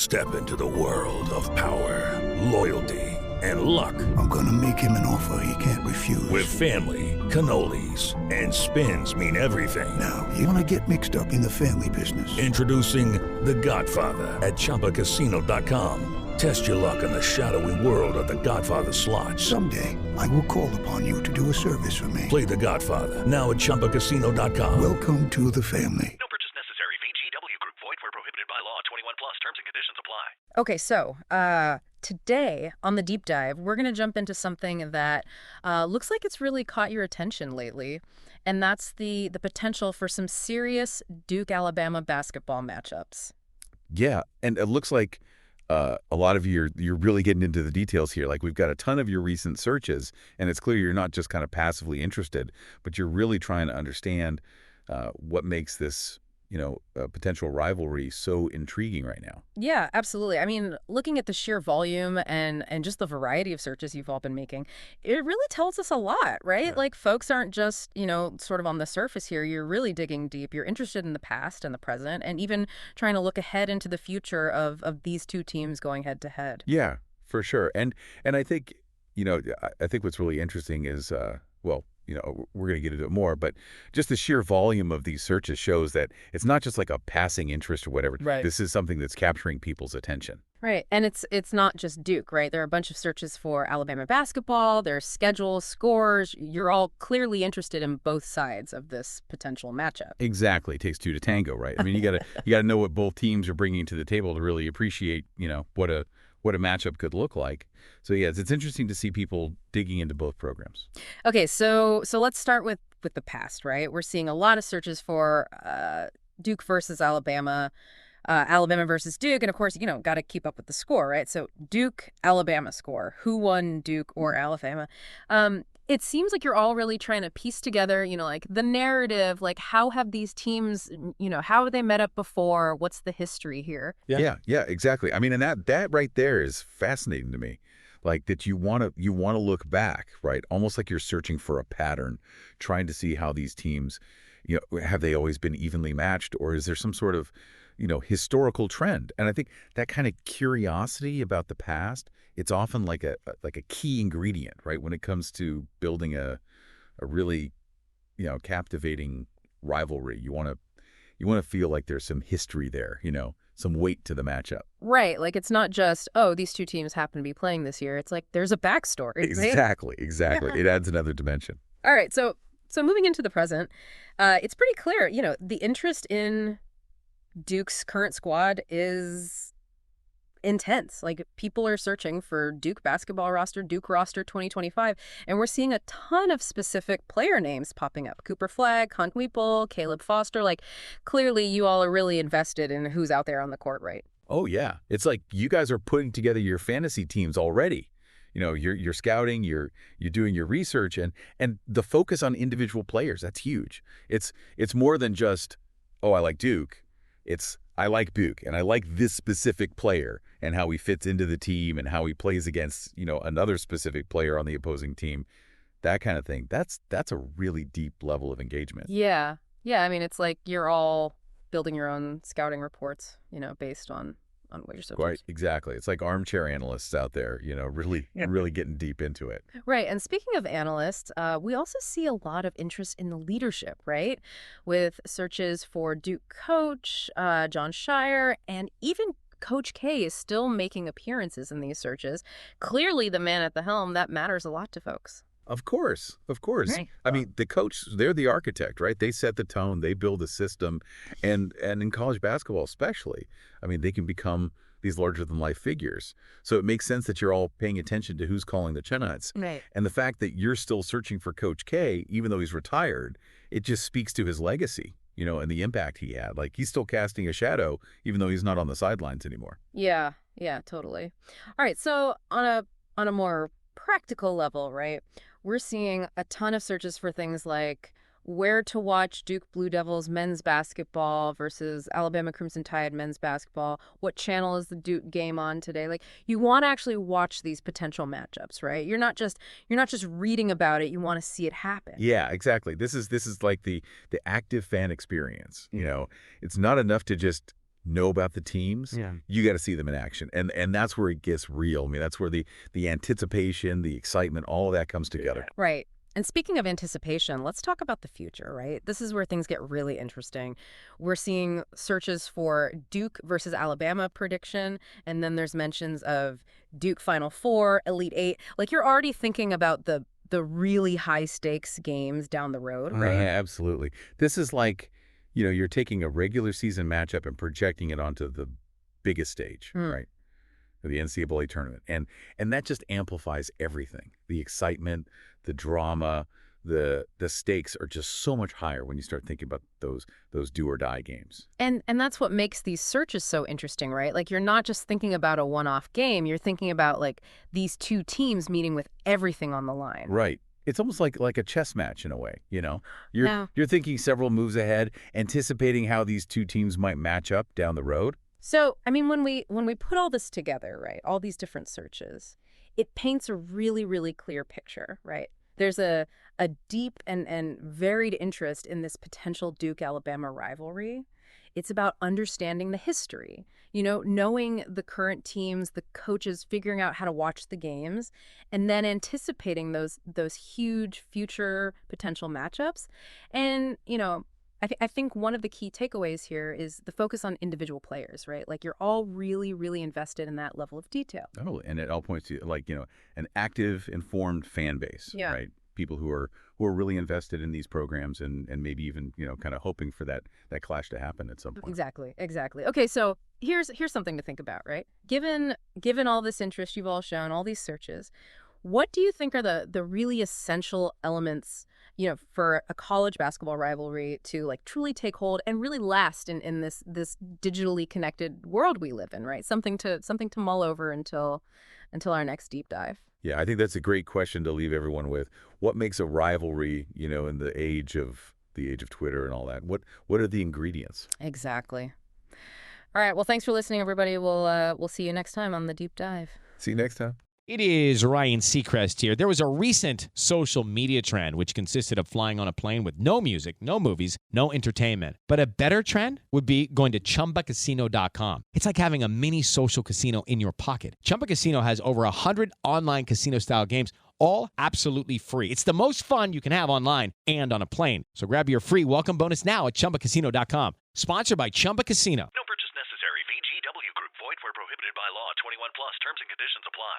Step into the world of power, loyalty, and luck. I'm gonna make him an offer he can't refuse. With family, cannolis, and spins mean everything. Now, you wanna get mixed up in the family business. Introducing The Godfather at ChumbaCasino.com. Test your luck in the shadowy world of The Godfather slot. Someday, I will call upon you to do a service for me. Play The Godfather now at ChumbaCasino.com. Welcome to the family. No purchase necessary. VGW Group. Void where prohibited by law. 21 plus. Terms and conditions apply. Okay, so today on the deep dive, we're going to jump into something that looks like it's really caught your attention lately, and that's the potential for some serious Duke-Alabama basketball matchups. Yeah, and it looks like a lot of you're really getting into the details here. Like, we've got a ton of your recent searches, and it's clear you're not just kind of passively interested, but you're really trying to understand what makes this potential rivalry so intriguing right now. Yeah, absolutely. I mean, looking at the sheer volume and just the variety of searches you've all been making, it really tells us a lot, right? Yeah. Like, folks aren't just, sort of on the surface here. You're really digging deep. You're interested in the past and the present, and even trying to look ahead into the future of these two teams going head to head. Yeah, for sure. And I think, I think what's really interesting is, we're going to get into it more, but just the sheer volume of these searches shows that it's not just like a passing interest or whatever. Right. This is something that's capturing people's attention. Right. And it's not just Duke, right? There are a bunch of searches for Alabama basketball, there's schedules, scores. You're all clearly interested in both sides of this potential matchup. Exactly. It takes two to tango, right? I mean, you gotta know what both teams are bringing to the table to really appreciate, what a matchup could look like. So yes, it's interesting to see people digging into both programs. Okay, so let's start with the past, right? We're seeing a lot of searches for Duke versus Alabama, Alabama versus Duke, and of course, got to keep up with the score, right? So Duke, Alabama score. Who won, Duke or Alabama? It seems like you're all really trying to piece together, like the narrative, like how have these teams, how have they met up before? What's the history here? Yeah, exactly. I mean, and that right there is fascinating to me. Like that you want to look back, right? Almost like you're searching for a pattern, trying to see how these teams, have they always been evenly matched, or is there some sort of, historical trend? And I think that kind of curiosity about the past, it's often like a key ingredient, right? When it comes to building a really, captivating rivalry. You want to feel like there's some history there, some weight to the matchup. Right. Like, it's not just, oh, these two teams happen to be playing this year. It's like there's a backstory. Exactly. Yeah. It adds another dimension. All right. So moving into the present, it's pretty clear, the interest in Duke's current squad is intense. Like, people are searching for Duke basketball roster, Duke roster 2025, and we're seeing a ton of specific player names popping up. Cooper Flagg, Hunt Weeple, Caleb Foster. Like, clearly you all are really invested in who's out there on the court, right? Oh, yeah. It's like you guys are putting together your fantasy teams already. You're scouting, you're doing your research, and the focus on individual players, that's huge. It's more than just, oh, I like Duke. It's, I like Duke, and I like this specific player and how he fits into the team and how he plays against, another specific player on the opposing team. That kind of thing. That's a really deep level of engagement. Yeah. I mean, it's like you're all building your own scouting reports, based on what you're so Right, exactly. It's like armchair analysts out there, really getting deep into it. Right. And speaking of analysts, we also see a lot of interest in the leadership, right? With searches for Duke coach, John Shire, and even Coach K is still making appearances in these searches. Clearly, the man at the helm, that matters a lot to folks. Of course. Right. I mean, the coach, they're the architect, right? They set the tone, they build a system, and in college basketball especially, I mean, they can become these larger-than-life figures. So it makes sense that you're all paying attention to who's calling the shots. Right. And the fact that you're still searching for Coach K, even though he's retired, it just speaks to his legacy, and the impact he had. Like, he's still casting a shadow, even though he's not on the sidelines anymore. Yeah, totally. All right, so on a more practical level, right, we're seeing a ton of searches for things like where to watch Duke Blue Devils men's basketball versus Alabama Crimson Tide men's basketball. What channel is the Duke game on today? Like, you want to actually watch these potential matchups, right? You're not just reading about it. You want to see it happen. Yeah, exactly. This is like the active fan experience. It's not enough to just know about the teams, you got to see them in action. And that's where it gets real. I mean, that's where the anticipation, the excitement, all of that comes together. Right. And speaking of anticipation, let's talk about the future, right? This is where things get really interesting. We're seeing searches for Duke versus Alabama prediction, and then there's mentions of Duke Final Four, Elite Eight. Like, you're already thinking about the really high stakes games down the road, right? Absolutely. This is like, you're taking a regular season matchup and projecting it onto the biggest stage, right? The NCAA tournament. And that just amplifies everything. The excitement, the drama, the stakes are just so much higher when you start thinking about those do or die games. And that's what makes these searches so interesting, right? Like, you're not just thinking about a one-off game, you're thinking about like these two teams meeting with everything on the line. Right. It's almost like a chess match in a way, You're thinking several moves ahead, anticipating how these two teams might match up down the road. So, I mean, when we put all this together, right, all these different searches, it paints a really, really clear picture, right? There's a deep and varied interest in this potential Duke-Alabama rivalry. It's about understanding the history, knowing the current teams, the coaches, figuring out how to watch the games, and then anticipating those huge future potential matchups. And, I think one of the key takeaways here is the focus on individual players, right? Like, you're all really, really invested in that level of detail. Oh, and it all points to an active, informed fan base, right? People who are really invested in these programs and maybe even, kind of hoping for that clash to happen at some point. Exactly. Okay, so here's something to think about, right? Given all this interest you've all shown, all these searches, what do you think are the really essential elements, for a college basketball rivalry to like truly take hold and really last in this digitally connected world we live in, right? Something to mull over until our next deep dive. Yeah, I think that's a great question to leave everyone with. What makes a rivalry, in the age of Twitter and all that? What are the ingredients? Exactly. All right. Well, thanks for listening, everybody. We'll see you next time on the deep dive. See you next time. It is Ryan Seacrest here. There was a recent social media trend which consisted of flying on a plane with no music, no movies, no entertainment. But a better trend would be going to ChumbaCasino.com. It's like having a mini social casino in your pocket. Chumba Casino has over 100 online casino-style games, all absolutely free. It's the most fun you can have online and on a plane. So grab your free welcome bonus now at ChumbaCasino.com. Sponsored by Chumba Casino. No purchase necessary. VGW Group. Void where prohibited by law. 21 plus. Terms and conditions apply.